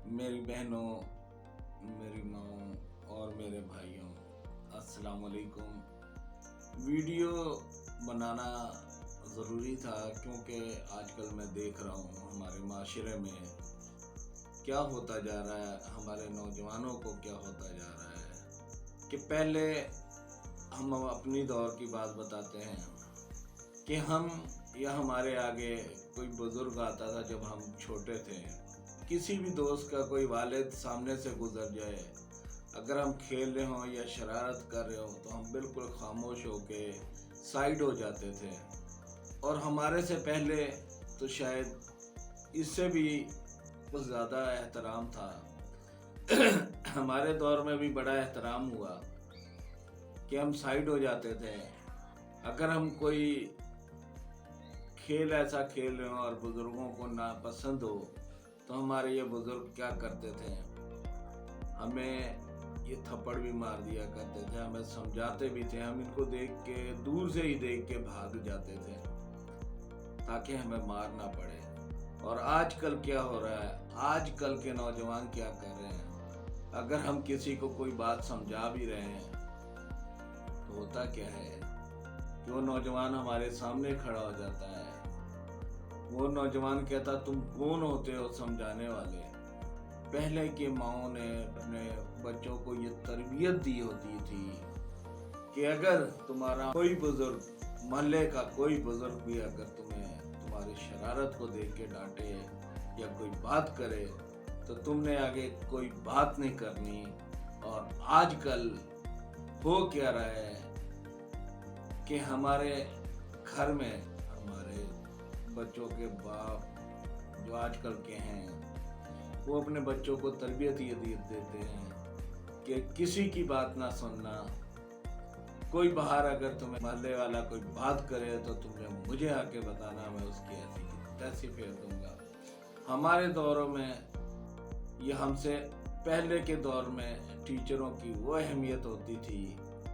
मेरी बहनों, मेरी माँ और मेरे भाइयों, अस्सलाम वालेकुम। वीडियो बनाना ज़रूरी था क्योंकि आजकल मैं देख रहा हूँ हमारे माशरे में क्या होता जा रहा है, हमारे नौजवानों को क्या होता जा रहा है। कि पहले हम अपनी दौर की बात बताते हैं कि हम या हमारे आगे कोई बुज़ुर्ग आता था जब हम छोटे थे। किसी भी दोस्त का कोई वालिद सामने से गुजर जाए, अगर हम खेल रहे हों या शरारत कर रहे हों तो हम बिल्कुल खामोश होके साइड हो जाते थे। और हमारे से पहले तो शायद इससे भी कुछ ज़्यादा एहतराम था। हमारे दौर में भी बड़ा एहतराम हुआ कि हम साइड हो जाते थे। अगर हम कोई खेल ऐसा खेल रहे हो और बुज़ुर्गों को नापसंद हो तो हमारे ये बुज़ुर्ग क्या करते थे, हमें ये थप्पड़ भी मार दिया करते थे, हमें समझाते भी थे। हम इनको देख के दूर से ही देख के भाग जाते थे ताकि हमें मार ना पड़े। और आजकल क्या हो रहा है, आजकल के नौजवान क्या कर रहे हैं, अगर हम किसी को कोई बात समझा भी रहे हैं तो होता क्या है कि वो नौजवान हमारे सामने खड़ा हो जाता है। वो नौजवान कहता, तुम कौन होते हो समझाने वाले। पहले की माओ ने अपने बच्चों को ये तरबियत दी होती थी कि अगर तुम्हारा कोई बुजुर्ग, मोहल्ले का कोई बुजुर्ग भी अगर तुम्हें तुम्हारी शरारत को देख के डांटे या कोई बात करे तो तुमने आगे कोई बात नहीं करनी। और आजकल हो क्या रहा है कि हमारे घर में हमारे बच्चों के बाप जो आजकल के हैं वो अपने बच्चों को तरबियत ये देते हैं कि किसी की बात ना सुनना। कोई बाहर अगर तुम्हें मोहल्ले वाला कोई बात करे तो तुमने मुझे आके बताना, मैं उसकी ऐसी की तैसी फेर दूंगा। हमारे दौरों में ये हमसे पहले के दौर में टीचरों की वो अहमियत होती थी।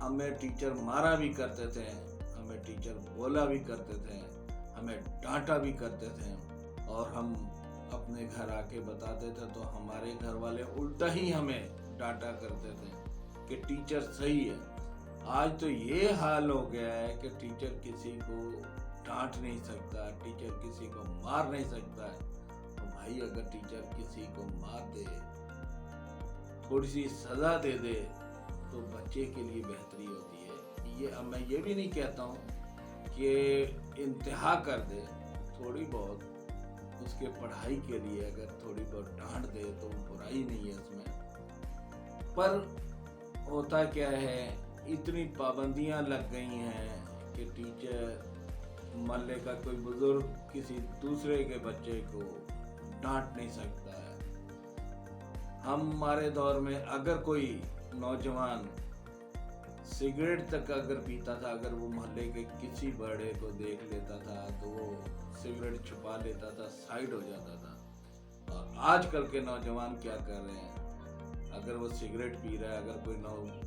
हमें टीचर मारा भी करते थे, हमें टीचर बोला भी करते थे, हमें डांटा भी करते थे। और हम अपने घर आके बताते थे तो हमारे घर वाले उल्टा ही हमें डांटा करते थे कि टीचर सही है। आज तो ये हाल हो गया है कि टीचर किसी को डांट नहीं सकता, टीचर किसी को मार नहीं सकता है। तो भाई अगर टीचर किसी को मार दे, थोड़ी सी सजा दे दे तो बच्चे के लिए बेहतरी होती है। ये अब मैं ये भी नहीं कहता हूँ कि इंतहा कर दे, थोड़ी बहुत उसके पढ़ाई के लिए अगर थोड़ी बहुत डांट दे तो बुराई नहीं है इसमें। पर होता क्या है, इतनी पाबंदियां लग गई हैं कि टीचर, मोहल्ले का कोई बुजुर्ग किसी दूसरे के बच्चे को डांट नहीं सकता है। हमारे दौर में अगर कोई नौजवान सिगरेट तक अगर पीता था, अगर वो मोहल्ले के किसी बड़े को देख लेता था तो वो सिगरेट छुपा लेता था, साइड हो जाता था। और आजकल के नौजवान क्या कर रहे हैं, अगर वो सिगरेट पी रहा है, अगर कोई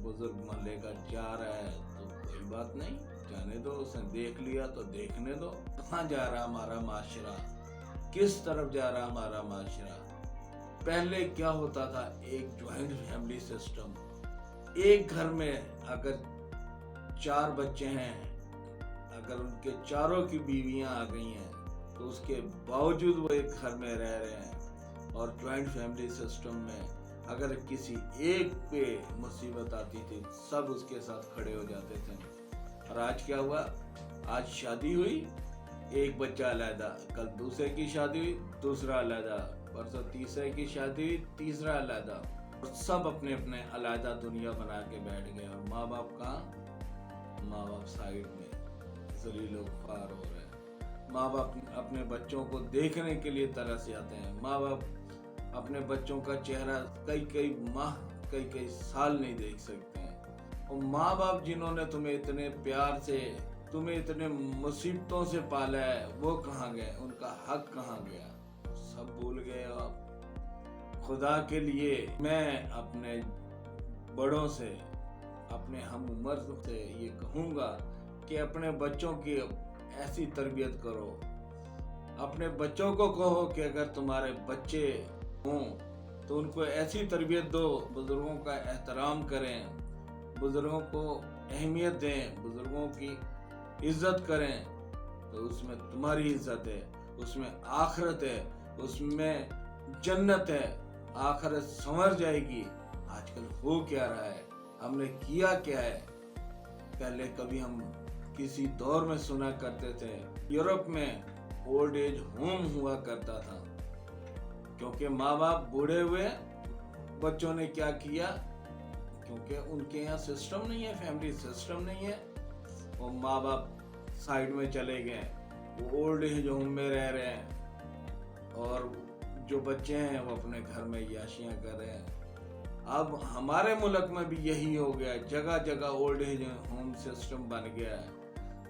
बुजुर्ग मोहल्ले का जा रहा है तो कोई बात नहीं, जाने दो, उसने देख लिया तो देखने दो। कहाँ जा रहा हमारा माशरा, किस तरफ जा रहा हमारा माशरा। पहले क्या होता था, एक ज्वाइंट फैमिली सिस्टम। एक घर में अगर 4 बच्चे हैं, अगर उनके चारों की बीवियां आ गई हैं तो उसके बावजूद वो एक घर में रह रहे हैं। और ज्वाइंट फैमिली सिस्टम में अगर किसी एक पे मुसीबत आती थी सब उसके साथ खड़े हो जाते थे। और आज क्या हुआ, आज शादी हुई, एक बच्चा अलहदा, कल दूसरे की शादी हुई, दूसरा अलहदा, परसों तीसरे की शादी हुई, तीसरा अलहदा। और सब अपने अपने अलहदा दुनिया बना के बैठ गए। और माँ बाप कहाँ, माँ बाप साइड में ज़लीलो ख्वार हो रहे हैं। माँ बाप अपने बच्चों को देखने के लिए तरस जाते हैं। माँ बाप अपने बच्चों का चेहरा कई कई माह, कई कई साल नहीं देख सकते हैं। और माँ बाप जिन्होंने तुम्हें इतने प्यार से, तुम्हें इतने मुसीबतों से पाला है, वो कहाँ गए, उनका हक कहाँ गया, सब भूल गए आप। खुदा के लिए मैं अपने बड़ों से, अपने हम उम्र से ये कहूँगा कि अपने बच्चों की ऐसी तरबियत करो। अपने बच्चों को कहो कि अगर तुम्हारे बच्चे हों तो उनको ऐसी तरबियत दो, बुज़ुर्गों का एहतराम करें, बुज़ुर्गों को अहमियत दें, बुज़ुर्गों की इज़्ज़त करें, तो उसमें तुम्हारी इज़्ज़त है, उसमें आखिरत है, उसमें जन्नत है, आखिरत संवर जाएगी। आजकल हो क्या रहा है, हमने किया क्या है? पहले कभी हम किसी दौर में सुना करते थे यूरोप में ओल्ड एज होम हुआ करता था, क्योंकि माँ बाप बूढ़े हुए, बच्चों ने क्या किया, क्योंकि उनके यहाँ सिस्टम नहीं है, फैमिली सिस्टम नहीं है, वो माँ बाप साइड में चले गए, वो ओल्ड एज होम में रह रहे हैं और जो बच्चे हैं वो अपने घर में याशियाँ कर रहे हैं। अब हमारे मुल्क में भी यही हो गया, जगह जगह ओल्ड एज होम सिस्टम बन गया है।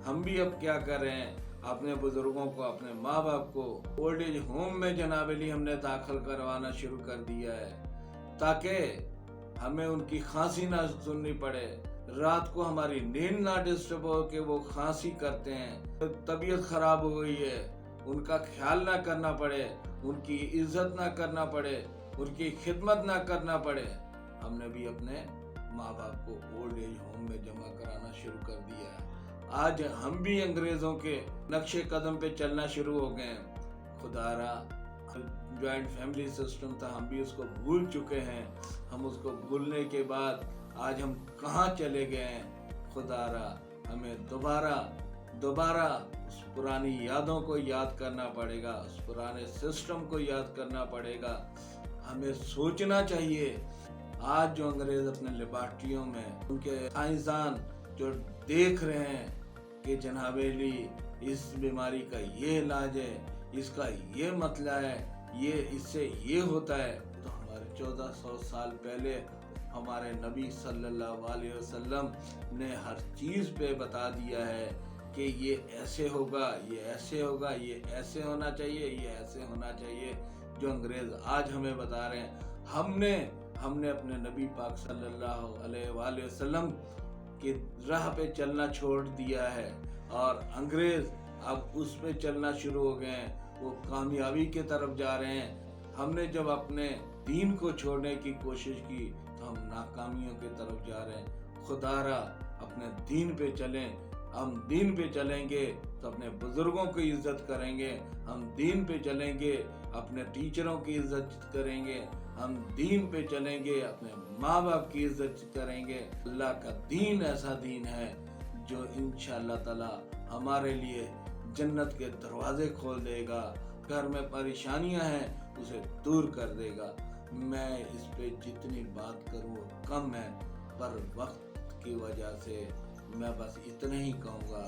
हम भी अब क्या कर रहे हैं, अपने बुजुर्गों को, अपने माँ बाप को ओल्ड एज होम में जनाबली हमने दाखिल करवाना शुरू कर दिया है, ताकि हमें उनकी खांसी ना सुननी पड़े, रात को हमारी नींद ना डिस्टर्ब हो कि वो खांसी करते हैं, तबीयत खराब हो गई है, उनका ख्याल ना करना पड़े, उनकी इज्जत ना करना पड़े, उनकी खिदमत ना करना पड़े। हमने भी अपने माँ बाप को ओल्ड एज होम में जमा कराना शुरू कर दिया है। आज हम भी अंग्रेजों के नक्शे कदम पे चलना शुरू हो गए हैं। खुदारा जॉइंट फैमिली सिस्टम था, हम भी उसको भूल चुके हैं। हम उसको भूलने के बाद आज हम कहाँ चले गए हैं। खुदारा हमें दोबारा उस पुरानी यादों को याद करना पड़ेगा, उस पुराने सिस्टम को याद करना पड़ेगा। हमें सोचना चाहिए, आज जो अंग्रेज अपने लेबॉर्ट्रियों में उनके साइंसदान जो देख रहे हैं कि जनाबेली इस बीमारी का ये इलाज है, इसका ये मतला है, ये इससे ये होता है, तो हमारे 1400 साल पहले हमारे नबी सल्लल्लाहु अलैहि वसल्लम ने हर चीज़ पे बता दिया है कि ये ऐसे होगा, ये ऐसे होगा, ये ऐसे होना चाहिए, ये ऐसे होना चाहिए। जो अंग्रेज आज हमें बता रहे हैं, हमने अपने नबी पाक सल्लल्लाहु अलैहि वसल्लम की राह पे चलना छोड़ दिया है और अंग्रेज अब उस पे चलना शुरू हो गए हैं, वो कामयाबी की तरफ जा रहे हैं। हमने जब अपने दीन को छोड़ने की कोशिश की तो हम नाकामियों की तरफ जा रहे हैं। खुदारा अपने दीन पे चलें, हम दीन पे चलेंगे तो अपने बुजुर्गों की इज्जत करेंगे, हम दीन पे चलेंगे अपने टीचरों की इज्जत करेंगे, हम दीन पे चलेंगे अपने माँ बाप की इज्जत करेंगे। अल्लाह का दीन ऐसा दीन है जो इंशाअल्लाह ताला हमारे लिए जन्नत के दरवाजे खोल देगा, घर में परेशानियां हैं उसे दूर कर देगा। मैं इस पे जितनी बात करूँ वो कम है, पर वक्त की वजह से मैं बस इतना ही कहूँगा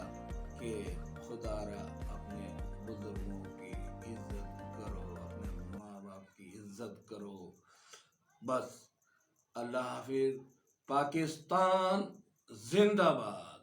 कि खुदारा अपने बुजुर्गों की इज्जत करो, अपने माँ बाप की इज्जत करो। बस अल्लाह हाफिज। पाकिस्तान जिंदाबाद।